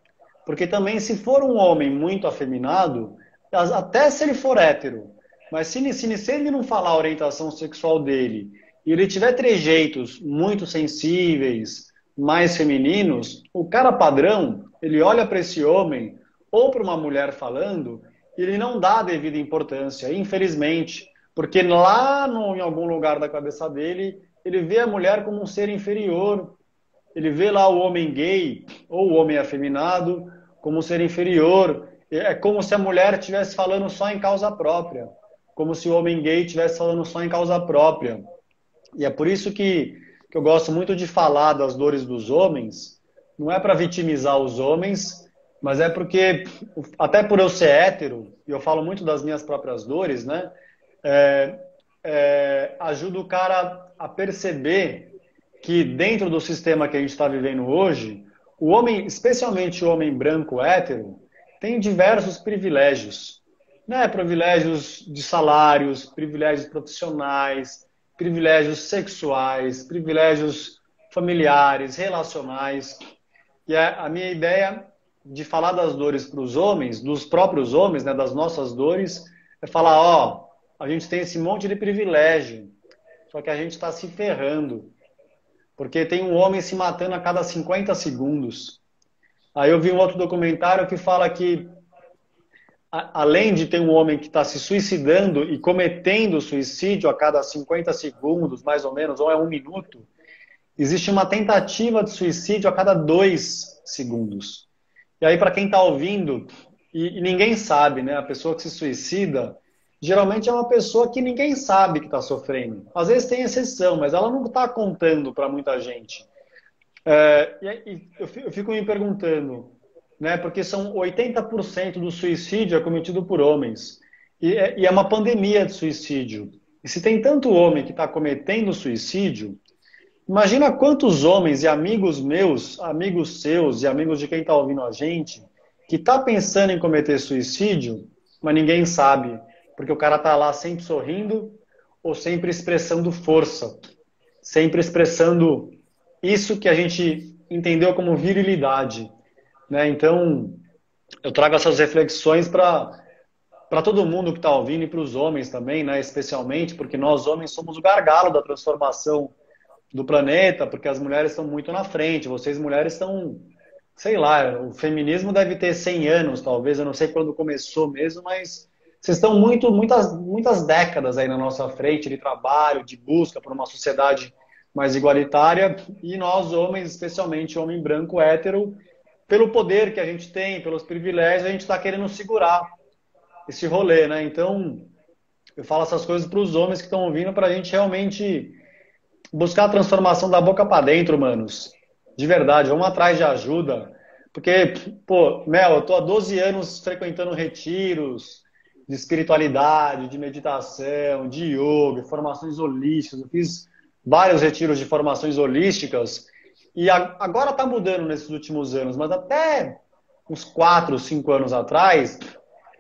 Porque também, se for um homem muito afeminado, até se ele for hétero, mas se ele não falar a orientação sexual dele, e ele tiver trejeitos muito sensíveis, mais femininos, o cara padrão, ele olha para esse homem, ou para uma mulher falando, e ele não dá a devida importância, infelizmente. Porque lá em algum lugar da cabeça dele, ele vê a mulher como um ser inferior, ele vê lá o homem gay ou o homem afeminado como um ser inferior. É como se a mulher estivesse falando só em causa própria. Como se o homem gay estivesse falando só em causa própria. E é por isso que eu gosto muito de falar das dores dos homens. Não é para vitimizar os homens, mas é porque, até por eu ser hétero, e eu falo muito das minhas próprias dores, né? Ajuda o cara a perceber que dentro do sistema que a gente está vivendo hoje, o homem, especialmente o homem branco hétero, tem diversos privilégios, né? Privilégios de salários, privilégios profissionais, privilégios sexuais, privilégios familiares, relacionais. E a minha ideia de falar das dores para os homens, dos próprios homens, né, das nossas dores, é falar, ó, a gente tem esse monte de privilégio, só que a gente está se ferrando, porque tem um homem se matando a cada 50 segundos. Aí eu vi um outro documentário que fala que, além de ter um homem que está se suicidando e cometendo suicídio a cada 50 segundos, mais ou menos, ou é um minuto, existe uma tentativa de suicídio a cada 2 segundos. E aí, para quem está ouvindo, e ninguém sabe, né? A pessoa que se suicida, geralmente é uma pessoa que ninguém sabe que está sofrendo. Às vezes tem exceção, mas ela não está contando para muita gente. E eu fico me perguntando, né? Porque são 80% do suicídio é cometido por homens. E é uma pandemia de suicídio. E se tem tanto homem que está cometendo suicídio, imagina quantos homens e amigos meus, amigos seus e amigos de quem está ouvindo a gente, que está pensando em cometer suicídio, mas ninguém sabe, porque o cara está lá sempre sorrindo ou sempre expressando força, sempre expressando isso que a gente entendeu como virilidade, né? Então, eu trago essas reflexões para todo mundo que está ouvindo e para os homens também, né? Especialmente, porque nós homens somos o gargalo da transformação do planeta, porque as mulheres estão muito na frente, vocês mulheres estão, sei lá, o feminismo deve ter 100 anos, talvez, eu não sei quando começou mesmo, mas vocês estão muitas décadas aí na nossa frente de trabalho, de busca por uma sociedade mais igualitária, e nós homens, especialmente homem branco hétero, pelo poder que a gente tem, pelos privilégios, a gente está querendo segurar esse rolê, né? Então, eu falo essas coisas para os homens que estão ouvindo, para a gente realmente buscar a transformação da boca para dentro, manos. De verdade, vamos atrás de ajuda. Porque, pô, Mel, eu tô há 12 anos frequentando retiros de espiritualidade, de meditação, de yoga, formações holísticas. Eu fiz vários retiros de formações holísticas e agora tá mudando nesses últimos anos, mas até uns 4, 5 anos atrás,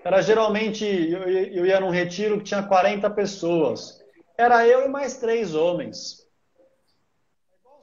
era geralmente, eu ia num retiro que tinha 40 pessoas. Era eu e mais 3 homens.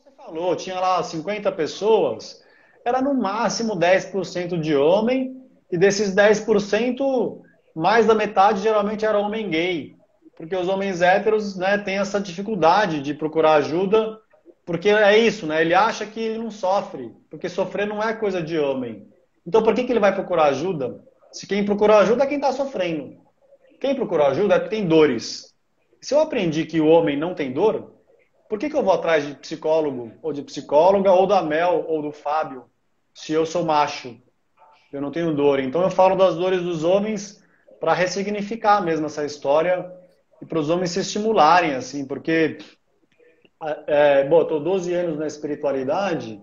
Você falou, tinha lá 50 pessoas, era no máximo 10% de homem, e desses 10%, mais da metade geralmente era homem gay. Porque os homens héteros, né, têm essa dificuldade de procurar ajuda, porque é isso, né? Ele acha que ele não sofre, porque sofrer não é coisa de homem. Então por que ele vai procurar ajuda? Se quem procurou ajuda é quem está sofrendo. Quem procurou ajuda é porque tem dores. Se eu aprendi que o homem não tem dor, por que eu vou atrás de psicólogo, ou de psicóloga, ou da Mel, ou do Fábio, se eu sou macho? Eu não tenho dor. Então eu falo das dores dos homens para ressignificar mesmo essa história e para os homens se estimularem, assim, porque bom, eu estou 12 anos na espiritualidade,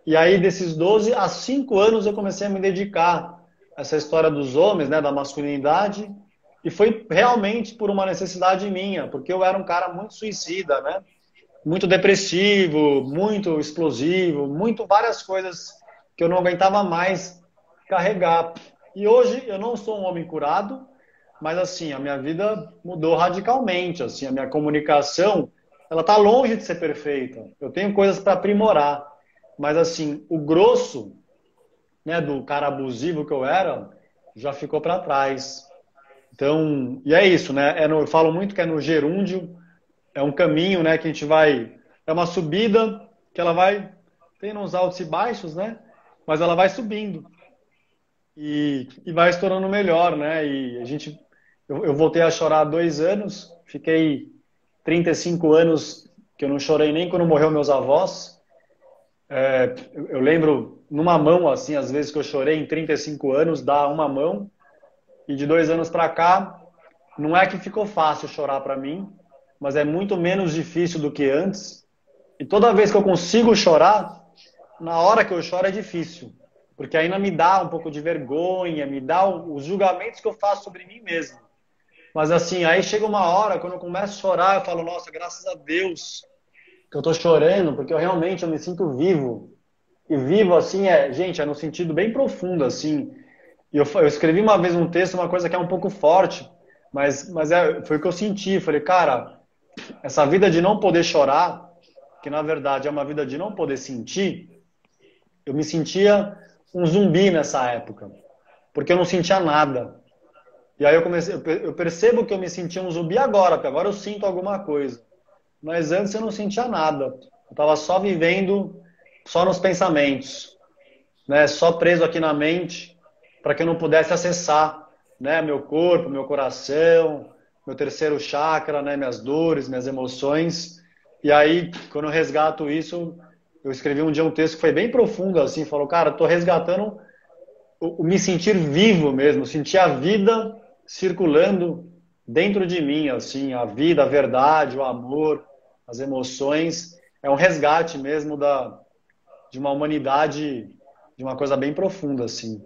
e aí desses 12 a 5 anos eu comecei a me dedicar a essa história dos homens, né, da masculinidade, e foi realmente por uma necessidade minha, porque eu era um cara muito suicida, né? Muito depressivo, muito explosivo, muito várias coisas que eu não aguentava mais carregar. E hoje eu não sou um homem curado, mas assim, a minha vida mudou radicalmente, assim, a minha comunicação, ela tá longe de ser perfeita. Eu tenho coisas para aprimorar, mas assim, o grosso, né, do cara abusivo que eu era, já ficou para trás. Então, e é isso, né? Eu falo muito que é no gerúndio, é um caminho, né, que a gente vai, é uma subida que ela vai tendo uns altos e baixos, né? Mas ela vai subindo e vai se tornando melhor, né? E eu voltei a chorar há 2 anos, fiquei 35 anos que eu não chorei nem quando morreu meus avós. Eu lembro numa mão, assim, às vezes que eu chorei em 35 anos, dá uma mão. E de 2 anos para cá, não é que ficou fácil chorar para mim, mas é muito menos difícil do que antes. E toda vez que eu consigo chorar, na hora que eu choro é difícil, porque ainda me dá um pouco de vergonha, me dá os julgamentos que eu faço sobre mim mesmo. Mas assim, aí chega uma hora, quando eu começo a chorar, eu falo, nossa, graças a Deus que eu tô chorando, porque eu realmente me sinto vivo. E vivo, assim, gente, é no sentido bem profundo, assim. E eu escrevi uma vez um texto, uma coisa que é um pouco forte, mas foi o que eu senti. Falei, cara, essa vida de não poder chorar, que na verdade é uma vida de não poder sentir, eu me sentia um zumbi nessa época, porque eu não sentia nada. E aí eu percebo que eu me sentia um zumbi agora, porque agora eu sinto alguma coisa. Mas antes eu não sentia nada. Eu estava só vivendo, só nos pensamentos, né? Só preso aqui na mente, para que eu não pudesse acessar, né? Meu corpo, meu coração, meu terceiro chakra, né? Minhas dores, minhas emoções. E aí, quando eu resgato isso, eu escrevi um dia um texto que foi bem profundo, assim, falou, cara, estou resgatando o me sentir vivo mesmo, sentir a vida circulando dentro de mim, assim, a vida, a verdade, o amor, as emoções. É um resgate mesmo de uma humanidade, de uma coisa bem profunda, assim.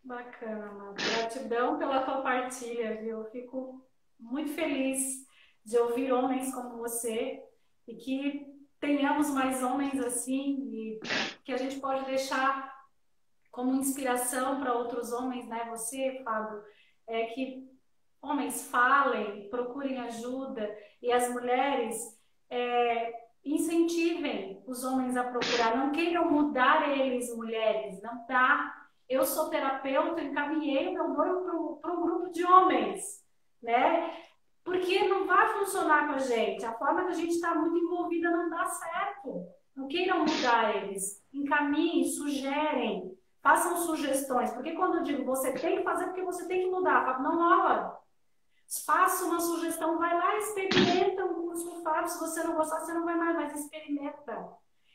Bacana, mano. Gratidão pela tua partilha, viu? Eu fico muito feliz de ouvir homens como você e que tenhamos mais homens assim e que a gente pode deixar como inspiração para outros homens, né? Você, Fábio, é que homens falem, procurem ajuda e as mulheres incentivem os homens a procurar, não queiram mudar eles, mulheres, não dá. Eu sou terapeuta, encaminhei o meu noivo para um grupo de homens, né? Porque não vai funcionar com a gente. A forma que a gente está muito envolvida não dá certo. Não queiram mudar eles. Encaminhem, sugerem, façam sugestões. Porque quando eu digo você tem que fazer, porque você tem que mudar. Não rola. Faça uma sugestão, vai lá, experimenta um curso do Fábio. Se você não gostar, você não vai mais, mas experimenta.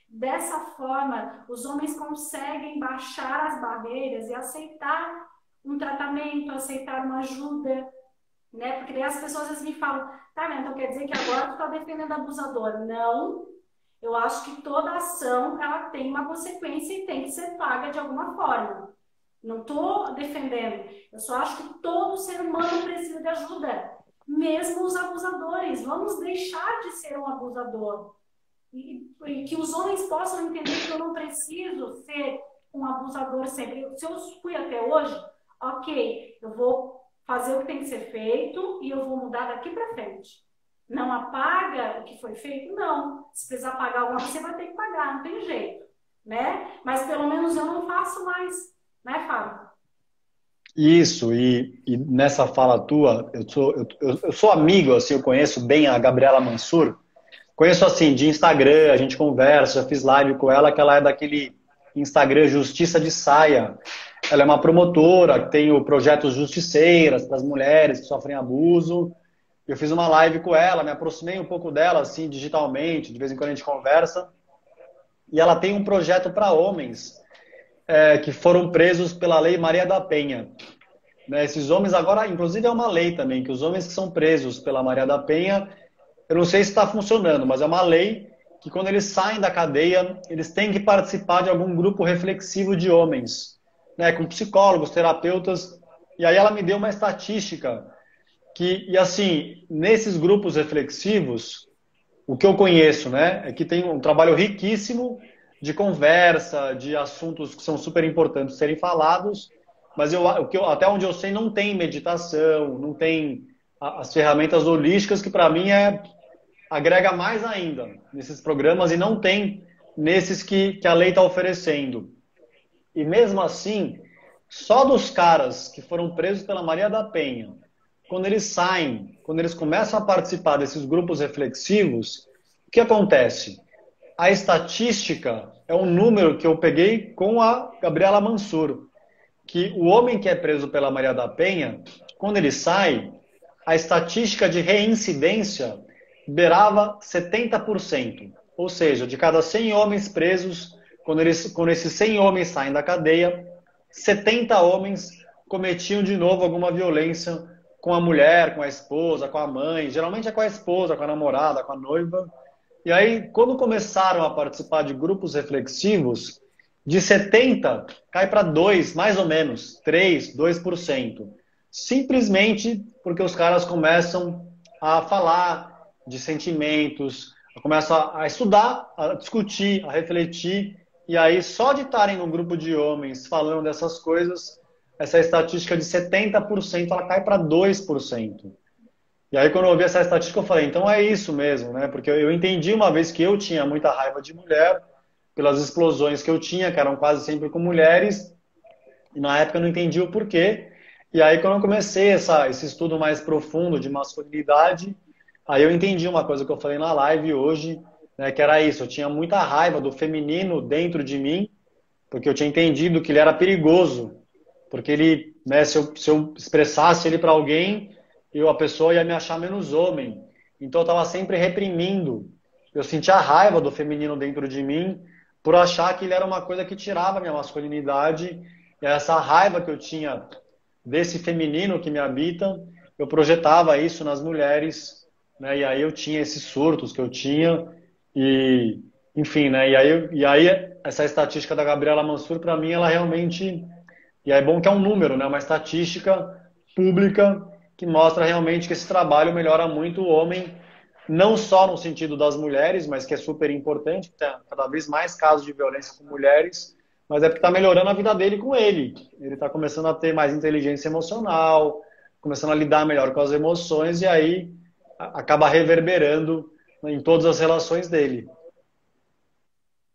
Dessa forma, os homens conseguem baixar as barreiras e aceitar um tratamento, aceitar uma ajuda, né? Porque daí as pessoas às vezes me falam, tá, né? Então quer dizer que agora tu tá defendendo abusador. Não, eu acho que toda ação, ela tem uma consequência e tem que ser paga de alguma forma. Não estou defendendo. Eu só acho que todo ser humano precisa de ajuda. Mesmo os abusadores. Vamos deixar de ser um abusador. E que os homens possam entender que eu não preciso ser um abusador sempre. Se eu fui até hoje, ok, eu vou fazer o que tem que ser feito e eu vou mudar daqui para frente. Não apaga o que foi feito? Não. Se precisar pagar alguma coisa, você vai ter que pagar, não tem jeito. Né? Mas pelo menos eu não faço mais. Né, Fábio? Isso, e nessa fala tua, eu sou amigo, assim, eu conheço bem a Gabriela Mansur, conheço assim, de Instagram, a gente conversa, já fiz live com ela, que ela é daquele Instagram Justiça de Saia. Ela é uma promotora, que tem o projeto Justiceiras para as mulheres que sofrem abuso. Eu fiz uma live com ela, me aproximei um pouco dela, assim, digitalmente, de vez em quando a gente conversa. E ela tem um projeto para homens que foram presos pela Lei Maria da Penha. Né, esses homens agora, inclusive é uma lei também, que os homens que são presos pela Maria da Penha, eu não sei se está funcionando, mas é uma lei que quando eles saem da cadeia, eles têm que participar de algum grupo reflexivo de homens, né, com psicólogos, terapeutas. E aí ela me deu uma estatística e assim, nesses grupos reflexivos, o que eu conheço, né, é que tem um trabalho riquíssimo de conversa, de assuntos que são super importantes serem falados, mas até onde eu sei não tem meditação, não tem as ferramentas holísticas que para mim agrega mais ainda nesses programas e não tem nesses que a lei está oferecendo. E mesmo assim, só dos caras que foram presos pela Maria da Penha, quando eles saem, quando eles começam a participar desses grupos reflexivos, o que acontece? A estatística é um número que eu peguei com a Gabriela Mansur, que o homem que é preso pela Maria da Penha, quando ele sai, a estatística de reincidência beirava 70%. Ou seja, de cada 100 homens presos, quando esses 100 homens saem da cadeia, 70 homens cometiam de novo alguma violência com a mulher, com a esposa, com a mãe. Geralmente é com a esposa, com a namorada, com a noiva. E aí, quando começaram a participar de grupos reflexivos, de 70 cai para 2, mais ou menos, 3, 2%. Simplesmente porque os caras começam a falar de sentimentos, começam a estudar, a discutir, a refletir e aí só de estarem num grupo de homens falando dessas coisas, essa estatística de 70% ela cai para 2%. E aí quando eu ouvi essa estatística eu falei, então é isso mesmo, né? Porque eu entendi uma vez que eu tinha muita raiva de mulher, pelas explosões que eu tinha, que eram quase sempre com mulheres, e na época eu não entendi o porquê. E aí quando eu comecei esse estudo mais profundo de masculinidade, aí eu entendi uma coisa que eu falei na live hoje, né, que era isso, eu tinha muita raiva do feminino dentro de mim, porque eu tinha entendido que ele era perigoso, porque ele, né, se eu expressasse ele para alguém, a pessoa ia me achar menos homem. Então eu estava sempre reprimindo. Eu sentia raiva do feminino dentro de mim por achar que ele era uma coisa que tirava a minha masculinidade. E essa raiva que eu tinha desse feminino que me habita, eu projetava isso nas mulheres, né? E aí eu tinha esses surtos que eu tinha e, enfim, né? E aí essa estatística da Gabriela Mansur, para mim, ela realmente, e é bom que é um número, né? Uma estatística pública que mostra realmente que esse trabalho melhora muito o homem, não só no sentido das mulheres, mas que é super importante, que tem cada vez mais casos de violência com mulheres, mas é porque está melhorando a vida dele com ele. Ele está começando a ter mais inteligência emocional, começando a lidar melhor com as emoções, e aí acaba reverberando em todas as relações dele.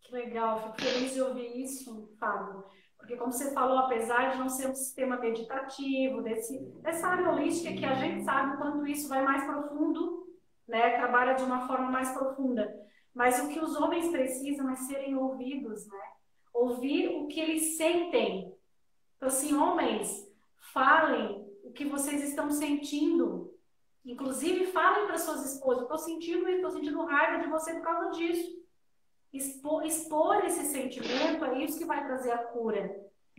Que legal, fico feliz de ouvir isso, Fábio. Porque, como você falou, apesar de não ser um sistema meditativo, dessa área holística que a gente sabe o quanto isso vai mais profundo, né? Trabalha de uma forma mais profunda. Mas o que os homens precisam é serem ouvidos, né? Ouvir o que eles sentem. Então, assim, homens, falem o que vocês estão sentindo. Inclusive, falem para suas esposas: estou sentindo raiva de você por causa disso. Expor esse sentimento é isso que vai trazer a cura,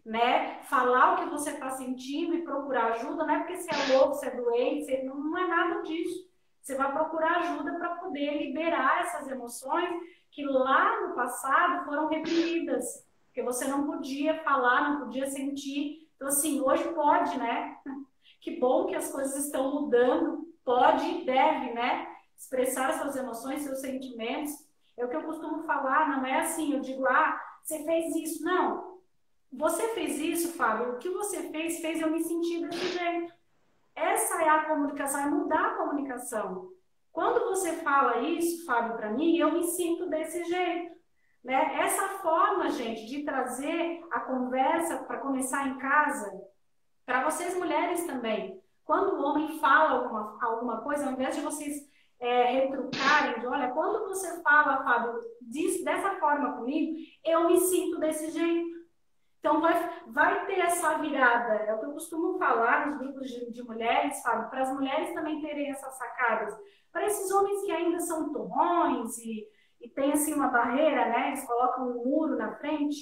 né? Falar o que você está sentindo e procurar ajuda, não é porque você é louco, você é doente, não é nada disso. Você vai procurar ajuda para poder liberar essas emoções que lá no passado foram reprimidas, porque você não podia falar, não podia sentir. Então, assim, hoje pode, né? Que bom que as coisas estão mudando, pode e deve, né? Expressar suas emoções, seus sentimentos. É o que eu costumo falar, não é assim, eu digo, você fez isso. Não, você fez isso, Fábio, o que você fez eu me sentir desse jeito. Essa é a comunicação, é mudar a comunicação. Quando você fala isso, Fábio, para mim, eu me sinto desse jeito. Né? Essa forma, gente, de trazer a conversa para começar em casa, para vocês mulheres também. Quando o homem fala alguma coisa, ao invés de vocês retrucarem, de olha, quando você fala, Fábio, dessa forma comigo, eu me sinto desse jeito. Então vai ter essa virada. É o que eu costumo falar nos grupos de mulheres, Fábio, para as mulheres também terem essas sacadas. Para esses homens que ainda são torrões e tem assim uma barreira, né? Eles colocam um muro na frente.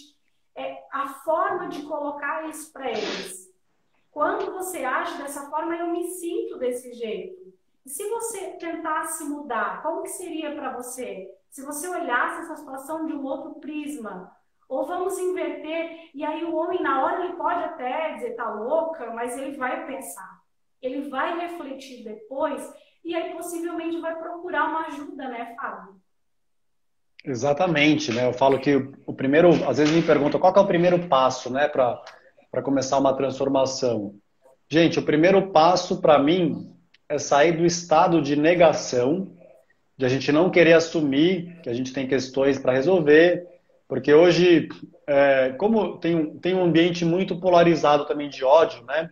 É a forma de colocar isso para eles. Quando você age dessa forma, eu me sinto desse jeito. E se você tentasse mudar, como que seria para você? Se você olhasse essa situação de um outro prisma, ou vamos inverter, e aí o homem na hora ele pode até dizer tá louca, mas ele vai pensar, ele vai refletir depois, e aí possivelmente vai procurar uma ajuda, né, Fábio? Exatamente, né? Eu falo que o primeiro, às vezes me perguntam qual que é o primeiro passo, né, para começar uma transformação. Gente, o primeiro passo para mim é sair do estado de negação, de a gente não querer assumir que a gente tem questões para resolver, porque hoje, como tem um ambiente muito polarizado também de ódio, né?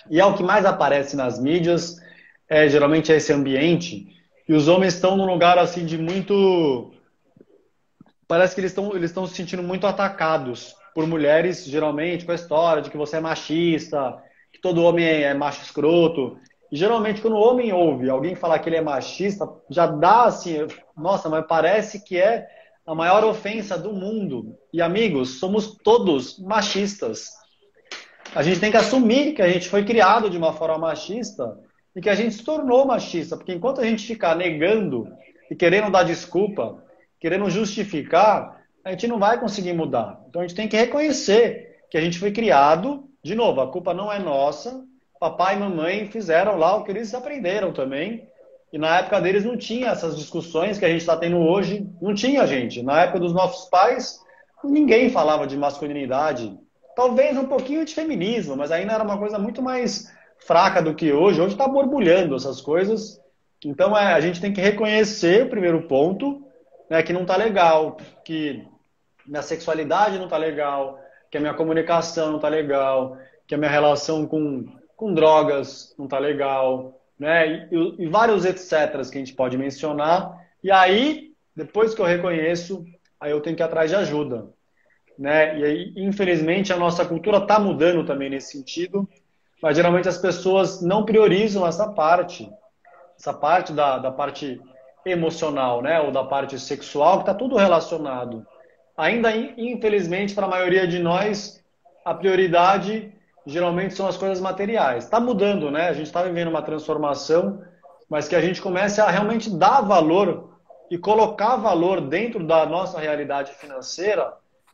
E é o que mais aparece nas mídias, geralmente é esse ambiente, e os homens estão num lugar assim de muito. Parece que eles estão se sentindo muito atacados por mulheres, geralmente, com a história de que você é machista, que todo homem é macho escroto. E geralmente, quando o homem ouve alguém falar que ele é machista, já dá assim, nossa, mas parece que é a maior ofensa do mundo. E amigos, somos todos machistas. A gente tem que assumir que a gente foi criado de uma forma machista e que a gente se tornou machista, porque enquanto a gente ficar negando e querendo dar desculpa, querendo justificar, a gente não vai conseguir mudar. Então a gente tem que reconhecer que a gente foi criado, de novo, a culpa não é nossa, papai e mamãe fizeram lá o que eles aprenderam também, e na época deles não tinha essas discussões que a gente está tendo hoje, não tinha, gente. Na época dos nossos pais, ninguém falava de masculinidade. Talvez um pouquinho de feminismo, mas ainda era uma coisa muito mais fraca do que hoje. Hoje está borbulhando essas coisas. Então a gente tem que reconhecer o primeiro ponto, né, que não está legal, que minha sexualidade não está legal, que a minha comunicação não está legal, que a minha relação com drogas não está legal, né? E vários etcéteras que a gente pode mencionar. E aí, depois que eu reconheço, aí eu tenho que ir atrás de ajuda, né? E aí, infelizmente, a nossa cultura está mudando também nesse sentido, mas geralmente as pessoas não priorizam essa parte da parte emocional, né? Ou da parte sexual, que está tudo relacionado. Ainda, infelizmente, para a maioria de nós, a prioridade geralmente são as coisas materiais. Está mudando, né? A gente está vivendo uma transformação, mas que a gente comece a realmente dar valor e colocar valor dentro da nossa realidade financeira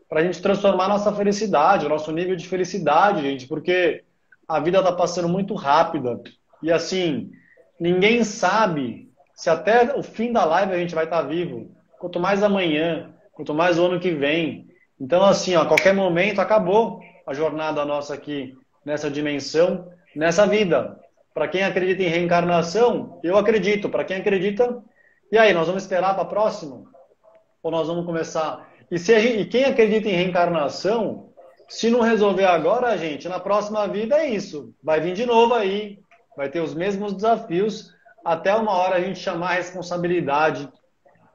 para a gente transformar a nossa felicidade, o nosso nível de felicidade, gente, porque a vida está passando muito rápida. E assim, ninguém sabe se até o fim da live a gente vai estar vivo. Quanto mais amanhã, quanto mais o ano que vem. Então, assim, ó, a qualquer momento acabou a jornada nossa aqui nessa dimensão, nessa vida. Para quem acredita em reencarnação, eu acredito. Para quem acredita, e aí, nós vamos esperar para a próxima? Ou nós vamos começar? E quem acredita em reencarnação, se não resolver agora, gente, na próxima vida é isso. Vai vir de novo aí, vai ter os mesmos desafios, até uma hora a gente chamar a responsabilidade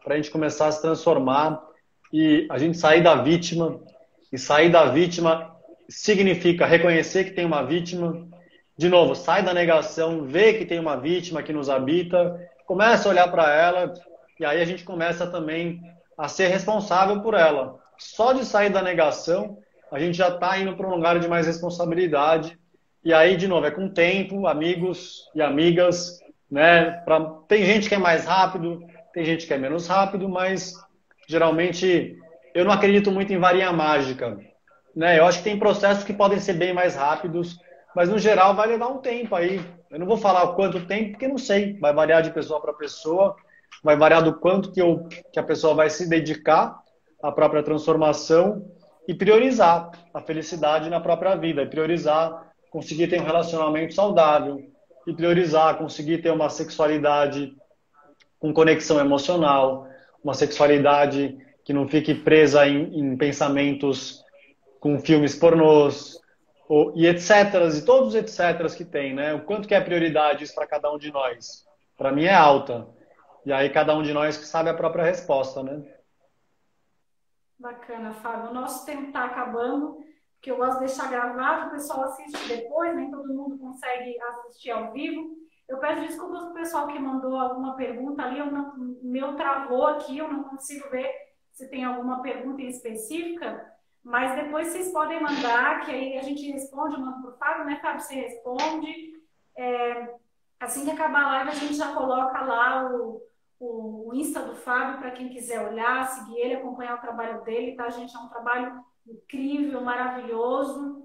para a gente começar a se transformar e a gente sair da vítima. E sair da vítima significa reconhecer que tem uma vítima. De novo, sai da negação, vê que tem uma vítima que nos habita, começa a olhar para ela e aí a gente começa também a ser responsável por ela. Só de sair da negação, a gente já está indo para um lugar de mais responsabilidade. E aí, de novo, é com tempo, amigos e amigas, né? Tem gente que é mais rápido, tem gente que é menos rápido, mas geralmente eu não acredito muito em varinha mágica, né? Eu acho que tem processos que podem ser bem mais rápidos, mas no geral vai levar um tempo aí. Eu não vou falar o quanto tempo, porque não sei. Vai variar de pessoa para pessoa, vai variar do quanto que a pessoa vai se dedicar à própria transformação e priorizar a felicidade na própria vida, e priorizar conseguir ter um relacionamento saudável, e priorizar conseguir ter uma sexualidade com conexão emocional, uma sexualidade que não fique presa em pensamentos com filmes pornôs, e etc. E todos os etc. que tem, né? O quanto que é prioridade isso para cada um de nós? Para mim é alta. E aí cada um de nós que sabe a própria resposta, né? Bacana, Fábio. O nosso tempo está acabando, porque eu gosto de deixar gravado, o pessoal assiste depois, nem todo mundo consegue assistir ao vivo. Eu peço desculpas para o pessoal que mandou alguma pergunta ali, meu travou aqui, eu não consigo ver se tem alguma pergunta em específica, mas depois vocês podem mandar, que aí a gente responde, eu mando para o Fábio, né, Fábio? Você responde. Assim que acabar a live, a gente já coloca lá o Insta do Fábio para quem quiser olhar, seguir ele, acompanhar o trabalho dele, tá, gente? É um trabalho incrível, maravilhoso.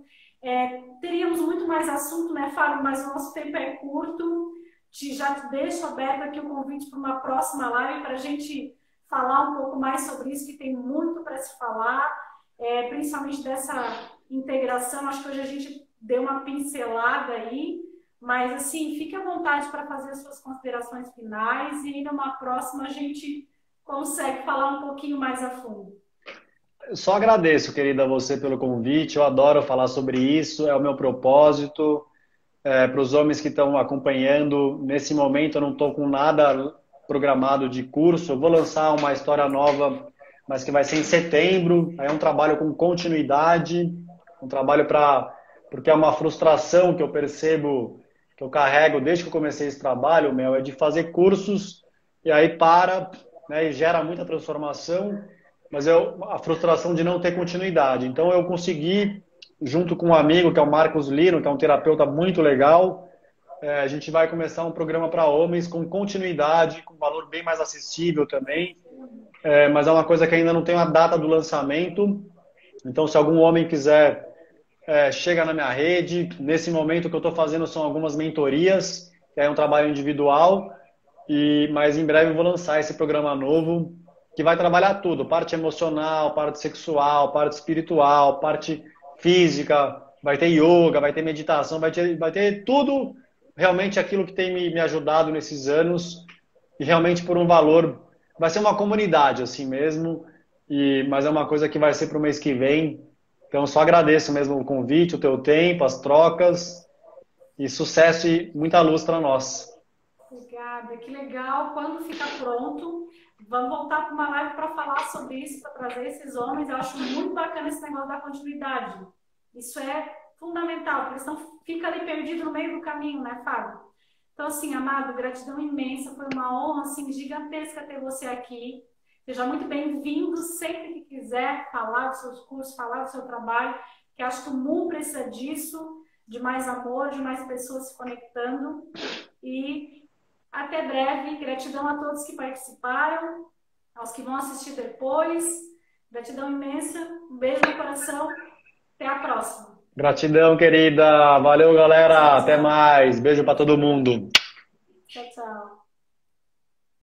Teríamos muito mais assunto, né, Fábio? Mas o nosso tempo é curto. Já te deixo aberto aqui o convite para uma próxima live para a gente falar um pouco mais sobre isso, que tem muito para se falar, principalmente dessa integração. Acho que hoje a gente deu uma pincelada aí, mas assim, fique à vontade para fazer as suas considerações finais e numa próxima a gente consegue falar um pouquinho mais a fundo. Eu só agradeço, querida, você pelo convite. Eu adoro falar sobre isso, é o meu propósito. Para os homens que estão acompanhando, nesse momento eu não estou com nada programado de curso. Eu vou lançar uma história nova, mas que vai ser em setembro. Aí é um trabalho com continuidade, um trabalho porque é uma frustração que eu percebo, que eu carrego desde que eu comecei esse trabalho, é de fazer cursos e aí né, e gera muita transformação, mas a frustração de não ter continuidade. Então eu consegui, junto com um amigo que é o Marcos Lino, que é um terapeuta muito legal, a gente vai começar um programa para homens com continuidade, com valor bem mais acessível também, mas é uma coisa que ainda não tem uma data do lançamento. Então, se algum homem quiser, chega na minha rede. Nesse momento o que eu estou fazendo são algumas mentorias, que é um trabalho individual, mas em breve eu vou lançar esse programa novo. que vai trabalhar tudo, parte emocional, parte sexual, parte espiritual, parte física, vai ter yoga, vai ter meditação, vai ter tudo realmente aquilo que tem me ajudado nesses anos e realmente por um valor, vai ser uma comunidade assim mesmo, mas é uma coisa que vai ser para o mês que vem. Então, só agradeço mesmo o convite, o teu tempo, as trocas e sucesso e muita luz para nós. Obrigada, que legal. Quando ficar pronto, vamos voltar para uma live para falar sobre isso, para trazer esses homens. Eu acho muito bacana esse negócio da continuidade. Isso é fundamental, porque senão fica ali perdido no meio do caminho, né, Fábio? Então, assim, amado, gratidão imensa. Foi uma honra, assim, gigantesca ter você aqui. Seja muito bem-vindo sempre que quiser falar dos seus cursos, falar do seu trabalho, que acho que o mundo precisa disso, de mais amor, de mais pessoas se conectando. E até breve. Gratidão a todos que participaram, aos que vão assistir depois. Gratidão imensa. Um beijo no coração. Até a próxima. Gratidão, querida. Valeu, galera. Tchau, Até tchau. mais. Beijo para todo mundo. Tchau, tchau.